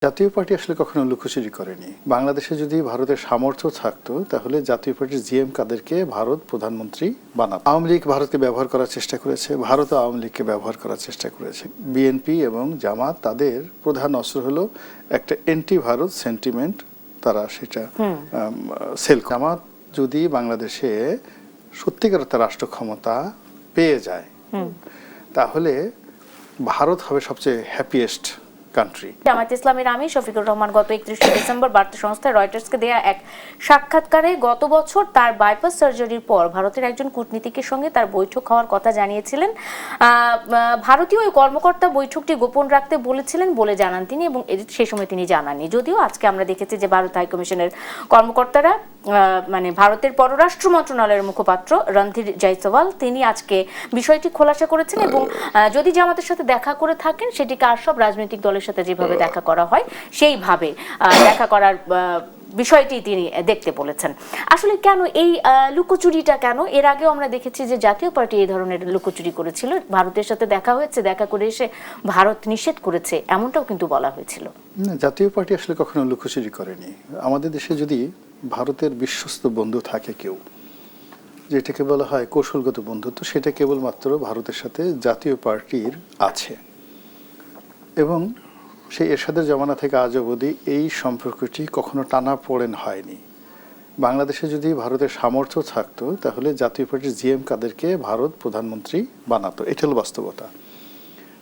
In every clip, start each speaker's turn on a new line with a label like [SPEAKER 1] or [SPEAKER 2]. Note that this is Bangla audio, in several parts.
[SPEAKER 1] জাতীয় পার্টি আসলে কখনো লুকোচুরি করেনি। বাংলাদেশে যদি ভারতের সামর্থ্য থাকতো তাহলে জাতীয় পার্টির জিএম কাদেরকে ভারত প্রধানমন্ত্রী বানাতো। আওয়ামী লীগ ভারতকে ব্যবহার করার চেষ্টা করেছে, ভারতও আওয়ামী লীগকে ব্যবহার করার চেষ্টা করেছে। বিএনপি এবং জামাত তাদের প্রধান অস্ত্র হলো একটা এন্টি ভারত সেন্টিমেন্ট, তারা সেটা সেল। জামাত যদি বাংলাদেশে সত্যিকার অর্থে রাষ্ট্র ক্ষমতা পেয়ে যায় তাহলে ভারত হবে সবচেয়ে হ্যাপিয়েস্ট কান্ট্রি।
[SPEAKER 2] জামায়াতে ইসলামীর আমির শফিকুর রহমান গত 31 ডিসেম্বর বার্তা সংস্থা রয়টার্সকে দেয়া এক সাক্ষাৎকারে গত বছর তার বাইপাস সার্জারির পর ভারতের একজন কূটনীতিকের সঙ্গে তার বৈঠক হওয়ার কথা জানিয়েছিলেন। ভারতীয় ওই কর্মকর্তা বৈঠকটি গোপন রাখতে বলেছিলেন বলে জানান তিনি, এবং সেই সময় তিনি জানাননি। যদিও আজকে আমরা দেখেছি যে ভারত হাইকমিশনের কর্মকর্তারা মানে ভারতের পররাষ্ট্র মন্ত্রণালয়ের মুখপাত্র রণধীর জয়সওয়াল তিনি আজকে বিষয়টি খোলাসা করেছেন, এবং যদি জামাতের সাথে দেখা করে থাকেন সেটিকে আর সব রাজনৈতিক দলের সাথে যেভাবে দেখা করা হয় সেইভাবে দেখা করার বিষয়টি তিনি দেখতে বলেছেন। আসলে কেন এই লুকোচুরিটা কেন? এর আগেও আমরা দেখেছি যে জাতীয় পার্টি এই ধরনের লুকোচুরি করেছিল, ভারতের সাথে দেখা হয়েছে, দেখা করে এসে ভারত নিষেধ করেছে, এমনটাও কিন্তু বলা হয়েছিল।
[SPEAKER 1] জাতীয় পার্টি আসলে কখনো লুকোচুরি করেনি। আমাদের দেশে যদি ভারতের বিশ্বস্ত বন্ধু থাকে কেউ, যেটাকে বলা হয় কৌশলগত বন্ধুত্ব, সেটা কেবলমাত্র ভারতের সাথে জাতীয় পার্টির আছে, এবং সেই এরশাদের জমানা থেকে আজ অবধি এই সম্পর্কটি কখনো টানাপোড়েন হয়নি। বাংলাদেশে যদি ভারতের সামর্থ্য থাকতো তাহলে জাতীয় পার্টির জিএম কাদেরকে ভারত প্রধানমন্ত্রী বানাতো, এটা হলো বাস্তবতা।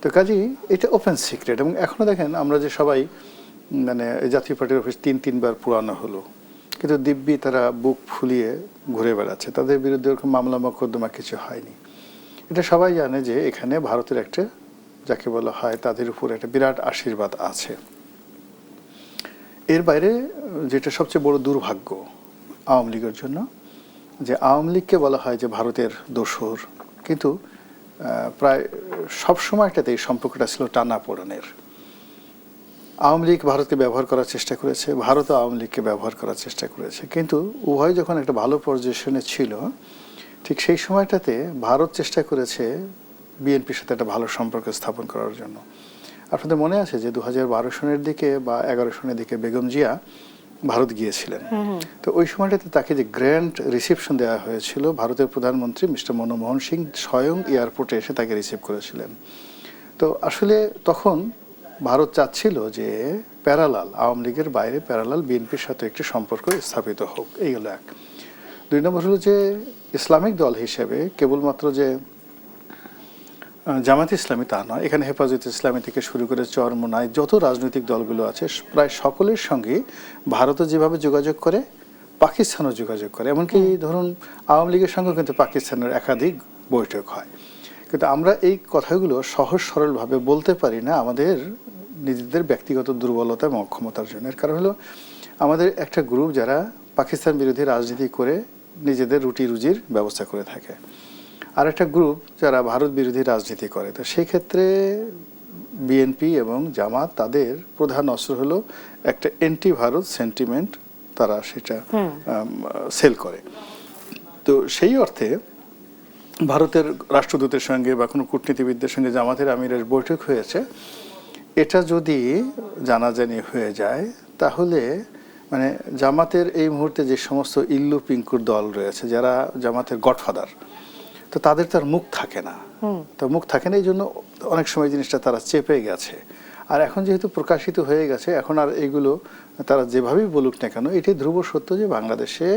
[SPEAKER 1] তো কাজেই এটা ওপেন সিক্রেট। এবং এখনো দেখেন আমরা যে সবাই মানে জাতীয় পার্টির অফিস তিনবার পুরানো হলো, কিন্তু দিব্যি তারা বুক ফুলিয়ে ঘুরে বেড়াচ্ছে, তাদের বিরুদ্ধে ওরকম মামলা মোকদ্দমা কিছু হয়নি। এটা সবাই জানে যে এখানে ভারতের একটা, যাকে বলা হয়, তাদের উপর একটা বিরাট আশীর্বাদ আছে। এর বাইরে যেটা সবচেয়ে বড় দুর্ভাগ্য আওয়ামী লীগের জন্য, যে আওয়ামী লীগকে বলা হয় যে ভারতের দোসর, কিন্তু প্রায় সব সময়টাতে এই সম্পর্কটা ছিল টানাপোড়েনের। আওয়ামী লীগ ভারতকে ব্যবহার করার চেষ্টা করেছে, ভারতও আওয়ামী লীগকে ব্যবহার করার চেষ্টা করেছে, কিন্তু উভয় যখন একটা ভালো পজিশনে ছিল ঠিক সেই সময়টাতে ভারত চেষ্টা করেছে বিএনপির সাথে একটা ভালো সম্পর্ক স্থাপন করার জন্য। আপনাদের মনে আছে যে 2012 সনের দিকে বা 11 সনের দিকে বেগম জিয়া ভারত গিয়েছিলেন। তো ওই সময়টাতে তাকে যে গ্র্যান্ড রিসেপশন দেওয়া হয়েছিল, ভারতের প্রধানমন্ত্রী মিস্টার মনমোহন সিং স্বয়ং এয়ারপোর্টে এসে তাকে রিসিভ করেছিলেন। তো আসলে তখন ভারত চাচ্ছিল যে প্যারালাল, আওয়ামী লীগের বাইরে প্যারালাল বিএনপির সাথে একটি সম্পর্ক স্থাপিত হোক। এইগুলো এক। 2 নম্বর হলো যে ইসলামিক দল হিসেবে কেবলমাত্র যে জামায়াতে ইসলামী তা নয়, এখানে হেফাজতে ইসলামী থেকে শুরু করে চরমোনাই যত রাজনৈতিক দলগুলো আছে প্রায় সকলের সঙ্গে ভারতও যেভাবে যোগাযোগ করে পাকিস্তানও যোগাযোগ করে। এমনকি ধরুন আওয়ামী লীগের সঙ্গে কিন্তু পাকিস্তানের একাধিক বৈঠক হয়। কিন্তু আমরা এই কথাগুলো সহজ সরলভাবে বলতে পারি না আমাদের নিজেদের ব্যক্তিগত দুর্বলতা এবং অক্ষমতার জন্য। এর কারণ হলো আমাদের একটা গ্রুপ যারা পাকিস্তান বিরোধী রাজনীতি করে নিজেদের রুটি রুজির ব্যবস্থা করে থাকে, আর একটা গ্রুপ যারা ভারত বিরোধী রাজনীতি করে। তো সেই ক্ষেত্রে বিএনপি এবং জামাত তাদের প্রধান অস্ত্র হলো একটা এন্টি ভারত সেন্টিমেন্ট, তারা সেটা সেল করে। তো সেই অর্থে ভারতের রাষ্ট্রদূতের সঙ্গে বা কোনো কূটনীতিবিদদের সঙ্গে জামাতের আমিরের বৈঠক হয়েছে, এটা যদি জানাজানি হয়ে যায় তাহলে মানে জামাতের এই মুহূর্তে যে সমস্ত ইল্লু পিঙ্কুর দল রয়েছে যারা জামাতের গডফাদার, তো তাদের তার মুখ থাকে না। তো মুখ থাকে না, এই জন্য অনেক সময় জিনিসটা তারা চেপে গেছে। আর এখন যেহেতু প্রকাশিত হয়ে গেছে, এখন আর এইগুলো তারা যেভাবেই বলুক না কেন, এটাই ধ্রুব সত্য যে বাংলাদেশে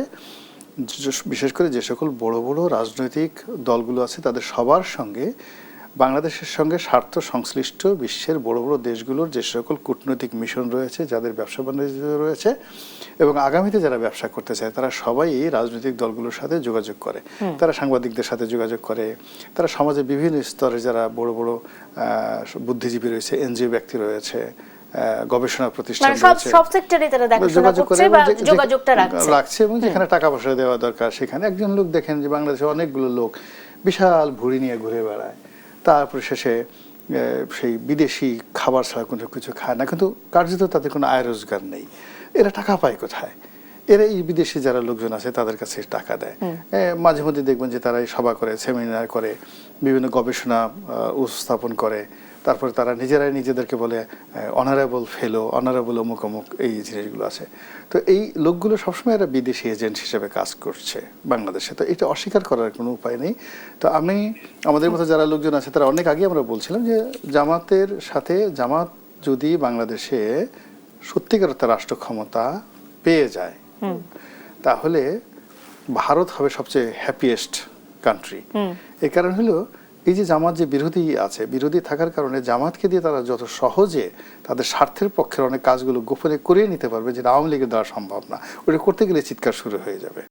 [SPEAKER 1] বিশেষ করে যে সকল বড় বড় রাজনৈতিক দলগুলো আছে তাদের সবার সঙ্গে বাংলাদেশের সঙ্গে স্বার্থ সংশ্লিষ্ট বিশ্বের বড় বড় দেশগুলোর যে সকল কূটনৈতিক মিশন রয়েছে, যাদের ব্যবসা বাণিজ্য রয়েছে এবং আগামীতে যারা ব্যবসা করতে চায়, তারা সবাই এই রাজনৈতিক দলগুলোর সাথে যোগাযোগ করে। তারা সাংবাদিকদের সাথে যোগাযোগ করে, তারা সমাজের বিভিন্ন স্তরে যারা বড় বড় বুদ্ধিজীবী রয়েছে, এনজিও ব্যক্তি রয়েছে, গবেষণা প্রতিষ্ঠান রাখছে, এবং যেখানে টাকা পয়সা দেওয়া দরকার সেখানে। একজন লোক দেখেন যে বাংলাদেশে অনেকগুলো লোক বিশাল ভুঁড়ি নিয়ে ঘুরে বেড়ায়, তারপরে শেষে সেই বিদেশি খাবার ছাড়া কোনো কিছু খায় না, কিন্তু কার্যত তাদের কোনো আয় রোজগার নেই। এরা টাকা পায় কোথায়? এরা এই বিদেশি যারা লোকজন আছে তাদের কাছে টাকা দেয়। মাঝে মধ্যে দেখবেন যে তারা সভা করে, সেমিনার করে, বিভিন্ন গবেষণা উপস্থাপন করে, তারপরে তারা নিজেরাই নিজেদেরকে বলে অনারেবল ফেলো, অনারেবল অমুক অমুক, এই জিনিসগুলো আছে। তো এই লোকগুলো সবসময় এরা বিদেশি এজেন্ট হিসেবে কাজ করছে বাংলাদেশে, তো এটা অস্বীকার করার কোনো উপায় নেই। তো আমি, আমাদের মতো যারা লোকজন আছে তারা অনেক আগে আমরা বলছিলাম যে জামাতের সাথে, জামাত যদি বাংলাদেশে সত্যিকার অর্থে রাষ্ট্র ক্ষমতা পেয়ে যায় তাহলে ভারত হবে সবচেয়ে হ্যাপিয়েস্ট কান্ট্রি। এই কারণ হলো এই যে জামাত যে বিরোধী আছে, বিরোধী থাকার কারণে জামাতকে দিয়ে তারা যত সহজে তাদের স্বার্থের পক্ষের অনেক কাজগুলো গোপনে করিয়ে নিতে পারবে, যেটা আওয়ামী লীগের দ্বারা সম্ভব না। ওটা করতে গেলে চিৎকার শুরু হয়ে যাবে।